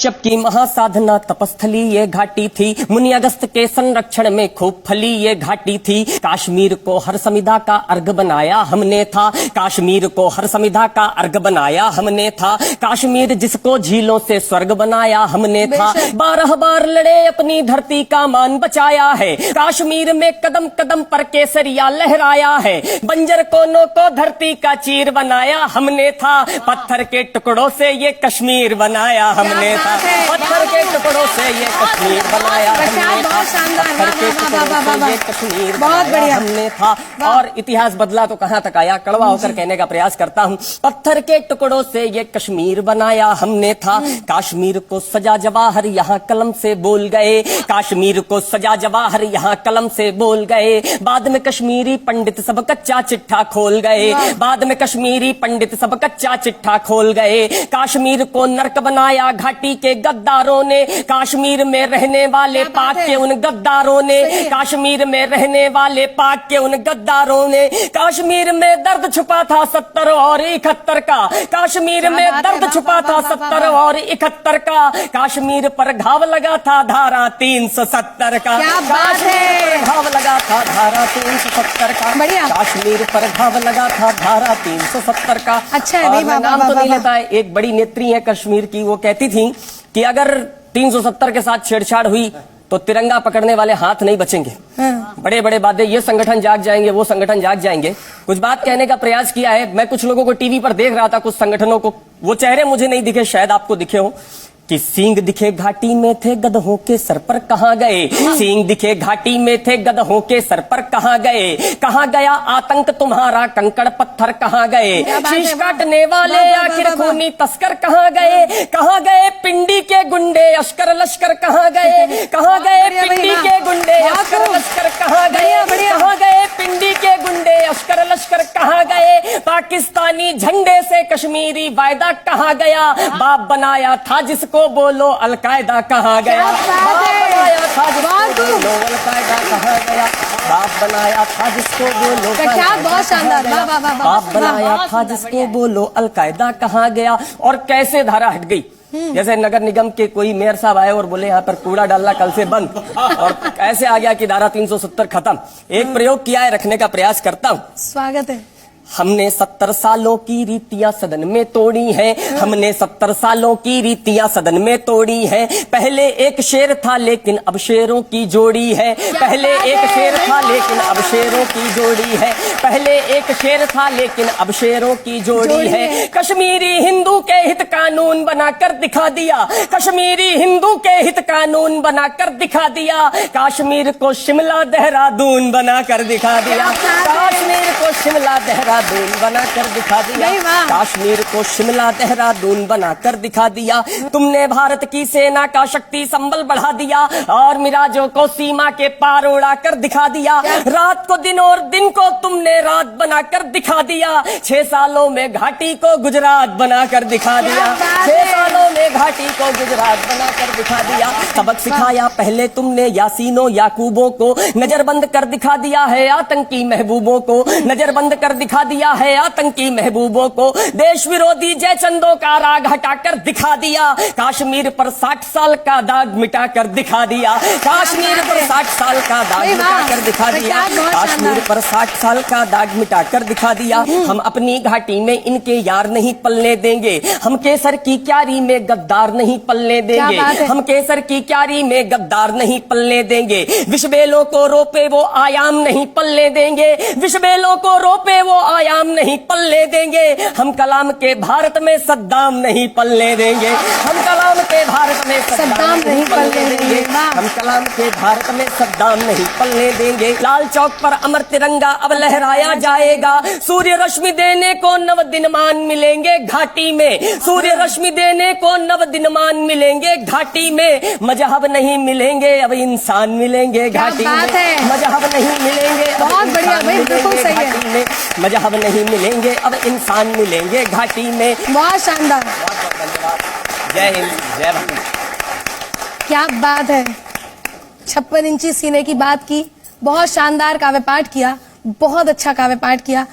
कश्यप की महासाधना तपस्थली ये घाटी थी। मुनि अगस्त के संरक्षण में खूब फली ये घाटी थी। काश्मीर को हर संविदा का अर्घ बनाया हमने था। काश्मीर को हर संविदा का अर्घ बनाया हमने था। काश्मीर जिसको झीलों से स्वर्ग बनाया हमने था। 12 बार लड़े अपनी धरती का मान बचाया है। काश्मीर में कदम कदम पर केसरिया लहराया है। बंजर कोनों को धरती का चीर बनाया हमने था। पत्थर के टुकड़ों से ये कश्मीर बनाया हमने था। पत्थर के टुकड़ों से ये कश्मीर बनाया हमने था। पत्थर के टुकड़ों से ये कश्मीर बनाया हमने था। और इतिहास बदला तो कहां तक आया, कड़वा होकर कहने का प्रयास करता हूं। पत्थर के टुकड़ों से ये कश्मीर बनाया हमने था। काश्मीर को सजा जवाहर यहाँ कलम से बोल गए। काश्मीर को सजा जवाहर यहाँ कलम से बोल गए। बाद में कश्मीरी पंडित सब कच्चा चिट्ठा खोल गए। बाद में कश्मीरी पंडित सब कच्चा चिट्ठा खोल गए। काश्मीर को नर्क बनाया घाटी के गद्दारों ने। कश्मीर में रहने वाले पाक के उन गद्दारों ने। कश्मीर में रहने वाले पाक के उन गद्दारों ने। कश्मीर में दर्द छुपा था 70 और 71 का। कश्मीर में दर्द छुपा था 70 और 71 का। कश्मीर पर घाव लगा था धारा 370 का। कश्मीर पर घाव लगा था धारा 370 का। कश्मीर पर घाव लगा था धारा 370 का। अच्छा है, नाम तो नहीं लेता है। एक बड़ी नेत्री है कश्मीर की, वो कहती थी कि अगर 370 के साथ छेड़छाड़ हुई तो तिरंगा पकड़ने वाले हाथ नहीं बचेंगे। बड़े बड़े वादे, ये संगठन जाग जाएंगे, वो संगठन जाग जाएंगे। कुछ बात कहने का प्रयास किया है। मैं कुछ लोगों को टीवी पर देख रहा था, कुछ संगठनों को, वो चेहरे मुझे नहीं दिखे, शायद आपको दिखे हो, कि सींग दिखे घाटी में थे गधों के सर पर कहां गए। सींग दिखे घाटी में थे गधों के सर पर कहां गए। कहां गया आतंक तुम्हारा, कंकड़ पत्थर कहां गए। शीश काटने वाले आखिर खूनी तस्कर कहां गए। कहां गए पिंडी के गुंडे अश्कर लश्कर कहां गए। कहां गए पिंडी के गुंडे अश्कर लश्कर कहां गए। कहां गए पिंडी के गुंडे अश्कर लश्कर कहां गए। पाकिस्तानी झंडे से कश्मीरी वायदा कहां गया। बाप बनाया था जिसको को बोलो अलकायदा कहाँ गया। बाप बनाया था जिसको बोलो अलकायदा कहाँ गया। बाप बनाया था जिसको बोलो बहुत शानदार। बाप बनाया था जिसको बोलो अलकायदा कहाँ गया। और कैसे धारा हट गई। जैसे नगर निगम के कोई मेयर साहब आए और बोले यहाँ पर कूड़ा डालना कल से बंद, और ऐसे आ गया कि धारा 370 खत्म। एक प्रयोग किया है, रखने का प्रयास करता हूँ। स्वागत है। हमने 70 सालों की रीतियां सदन में तोड़ी हैं। हमने 70 सालों की रीतियां सदन में तोड़ी हैं। पहले एक शेर था लेकिन अब शेरों की जोड़ी है। पहले एक शेर था लेकिन अब शेरों की जोड़ी है। पहले एक शेर था लेकिन अब शेरों की जोड़ी है। कश्मीरी हिंदू के हित कानून बनाकर दिखा दिया। कश्मीरी हिंदू के हित कानून बनाकर दिखा दिया। कश्मीर को शिमला देहरादून बनाकर दिखा दिया। कश्मीर को शिमला देहरादून बनाकर दिखा दिया। कश्मीर को शिमला देहरादून बनाकर दिखा दिया। तुमने भारत की सेना का शक्ति संबल बढ़ा दिया और मिराजों को सीमा के पार उड़ाकर दिखा दिया। रात को दिन और दिन को तुमने रात बनाकर दिखा दिया। 6 सालों में घाटी को गुजरात बनाकर दिखा दिया। 6 सालों में घाटी को गुजरात बनाकर दिखा दिया। सबक सिखाया पहले तुमने यासीनों याकूबों को। नजरबंद कर दिखा दिया है आतंकी महबूबों को। नजरबंद कर दिखा दिया है आतंकी महबूबों को। देश विरोधी जयचंदों का राग हटाकर दिखा दिया। कश्मीर पर 60 साल का दाग मिटाकर दिखा दिया। कश्मीर पर 60 साल का दाग मिटाकर दिखा दिया। कश्मीर पर 60 साल का दाग मिटाकर दिखा दिया। हम अपनी घाटी में इनके यार नहीं पलने देंगे। हम केसर की क्यारी में गद्दार नहीं पलने देंगे। हम केसर की क्यारी में गद्दार नहीं पलने देंगे। विषबेलों को रोपे वो आयाम नहीं पलने देंगे। विषबेलों को रोपे वो आयाम नहीं पलने देंगे। हम कलाम के भारत में सद्दाम नहीं पलने देंगे। हम कलाम के भारत में सद्दाम नहीं पलने देंगे। हम कलाम के भारत में सद्दाम नहीं पलने देंगे। लाल चौक पर अमर तिरंगा अब लहराया जाएगा। सूर्य रश्मि देने को 9 दिनमान मिलेंगे घाटी में। सूर्य रश्मि देने को 9 दिनमान मिलेंगे घाटी में। मजहब नहीं मिलेंगे अब इंसान मिलेंगे घाटी में। मजहब नहीं मिलेंगे, बहुत बढ़िया भाई, बिल्कुल सही है। मजहब नहीं मिलेंगे अब इंसान मिलेंगे घाटी में। बहुत शानदार, धन्यवाद। जय हिंद, जय भारत। क्या बात है। 56 इंची सीने की बात की, बहुत शानदार काव्य पाठ किया, बहुत अच्छा काव्य पाठ किया।